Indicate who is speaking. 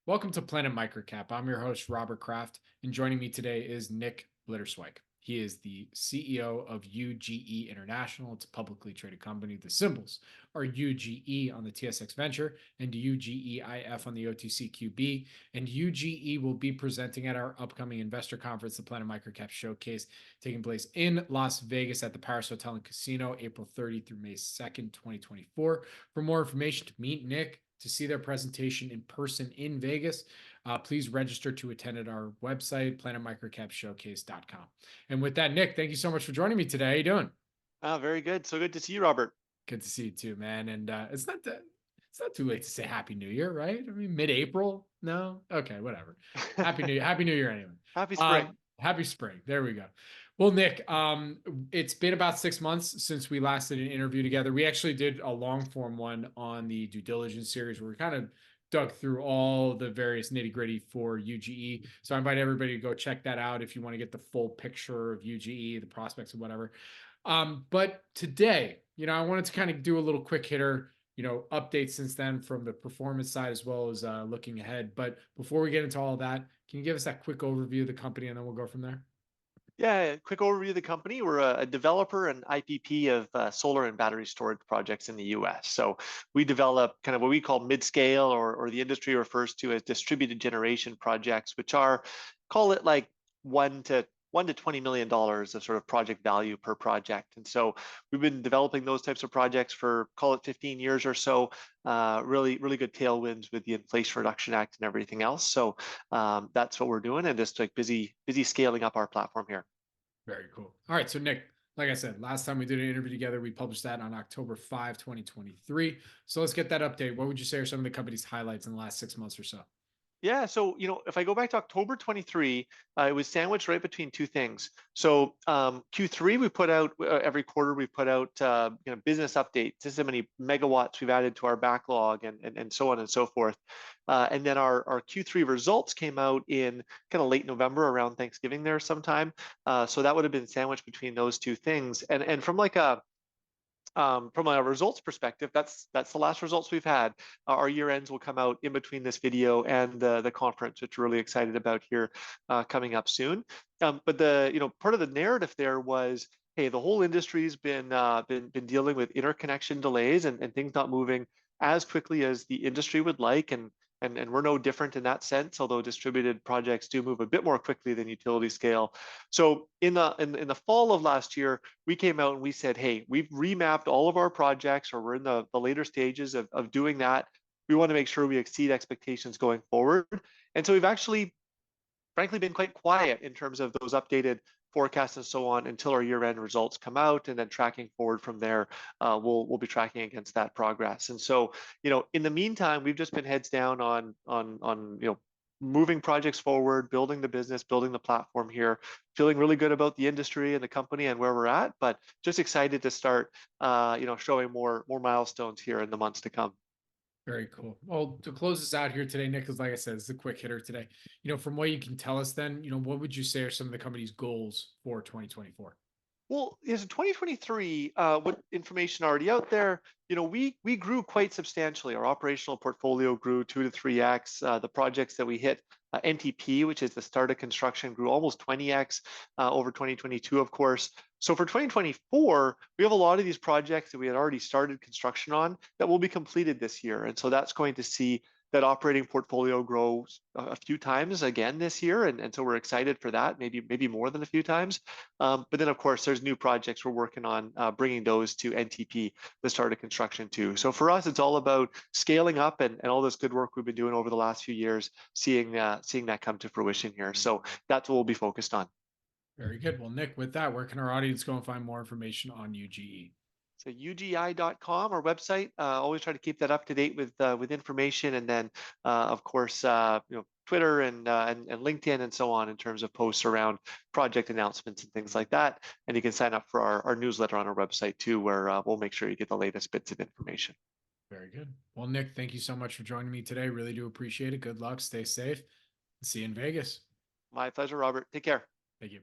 Speaker 1: Welcome to Planet MicroCap. I'm your host, Robert Kraft, and joining me today is Nick Blitterswyk. He is the CEO of UGE International. It's a publicly traded company. The symbols are UGE on the TSX Venture and UGEIF on the OTCQB. And UGE will be presenting at our upcoming investor conference, the Planet MicroCap Showcase, taking place in Las Vegas at the Paris Hotel and Casino, April 30 through May 2nd, 2024. For more information, to meet Nick, to see their presentation in person in Vegas, please register to attend at our website, planetmicrocapshowcase.com. And with that, Nick, thank you so much for joining me today. How you doing?
Speaker 2: Very good. So good to see you, Robert.
Speaker 1: Good to see you too, man. And it's not too late to say Happy New Year, right? I mean, mid-April? No? Okay, whatever. Happy New Year anyway.
Speaker 2: Happy spring.
Speaker 1: Happy spring. There we go. Well, Nick, it's been about 6 months since we last did an interview together. We actually did a long form one on the due diligence series where we kind of dug through all the various nitty gritty for UGE. So I invite everybody to go check that out if you want to get the full picture of UGE, the prospects and whatever. But today, I wanted to kind of do a little quick hitter, updates since then from the performance side as well as looking ahead. But before we get into all of that, can you give us that quick overview of the company and then we'll go from there?
Speaker 2: Yeah, quick overview of the company. We're a developer and IPP of solar and battery storage projects in the US. So we develop kind of what we call mid-scale, or the industry refers to as distributed generation projects, which are, call it like $1 to $20 million of sort of project value per project. And so we've been developing those types of projects for, call it 15 years or so. Really good tailwinds with the Inflation Reduction Act and everything else. So that's what we're doing, and just like busy scaling up our platform here.
Speaker 1: Very cool. All right. So Nick, like I said, last time we did an interview together, we published that on October 5, 2023. So let's get that update. What would you say are some of the company's highlights in the last 6 months or so?
Speaker 2: Yeah, so if I go back to October 23, it was sandwiched right between two things. So Q3, we put out every quarter, we put out business updates. This is how many megawatts we've added to our backlog, and so on and so forth. And then our Q3 results came out in kind of late November, around Thanksgiving there sometime. So that would have been sandwiched between those two things. And from a results perspective, that's the last results we've had. Our year ends will come out in between this video and the conference, which we're really excited about here, coming up soon. But the part of the narrative there was, hey, the whole industry's been dealing with interconnection delays and things not moving as quickly as the industry would like, and we're no different in that sense, although distributed projects do move a bit more quickly than utility scale. So in the fall of last year, we came out and we said, hey, we've remapped all of our projects, or we're in the later stages of doing that. We want to make sure we exceed expectations going forward. And so we've actually, frankly, been quite quiet in terms of those updated forecasts and so on until our year-end results come out, and then tracking forward from there, we'll be tracking against that progress. And so, in the meantime, we've just been heads down on moving projects forward, building the business, building the platform here, feeling really good about the industry and the company and where we're at, but just excited to start, showing more milestones here in the months to come.
Speaker 1: Very cool. Well, to close this out here today, Nick, because like I said, it's a quick hitter today. From what you can tell us then, what would you say are some of the company's goals for 2024?
Speaker 2: Well, so 2023, with information already out there, we grew quite substantially. Our operational portfolio grew 2 to 3x. The projects that we hit, NTP, which is the start of construction, grew almost 20x over 2022, of course. So for 2024, we have a lot of these projects that we had already started construction on that will be completed this year. And so that's going to see that operating portfolio grow a few times again this year. And so we're excited for that, maybe more than a few times. But then, of course, there's new projects we're working on, bringing those to NTP, the start of construction too. So for us, it's all about scaling up and all this good work we've been doing over the last few years, seeing that come to fruition here. So that's what we'll be focused on.
Speaker 1: Very good. Well, Nick, with that, where can our audience go and find more information on UGE?
Speaker 2: So UGI.com, our website. Always try to keep that up to date with information, and then of course Twitter and LinkedIn and so on in terms of posts around project announcements and things like that. And you can sign up for our newsletter on our website too, where we'll make sure you get the latest bits of information.
Speaker 1: Very good. Well, Nick, thank you so much for joining me today. Really do appreciate it. Good luck. Stay safe. See you in Vegas.
Speaker 2: My pleasure, Robert. Take care.
Speaker 1: Thank you.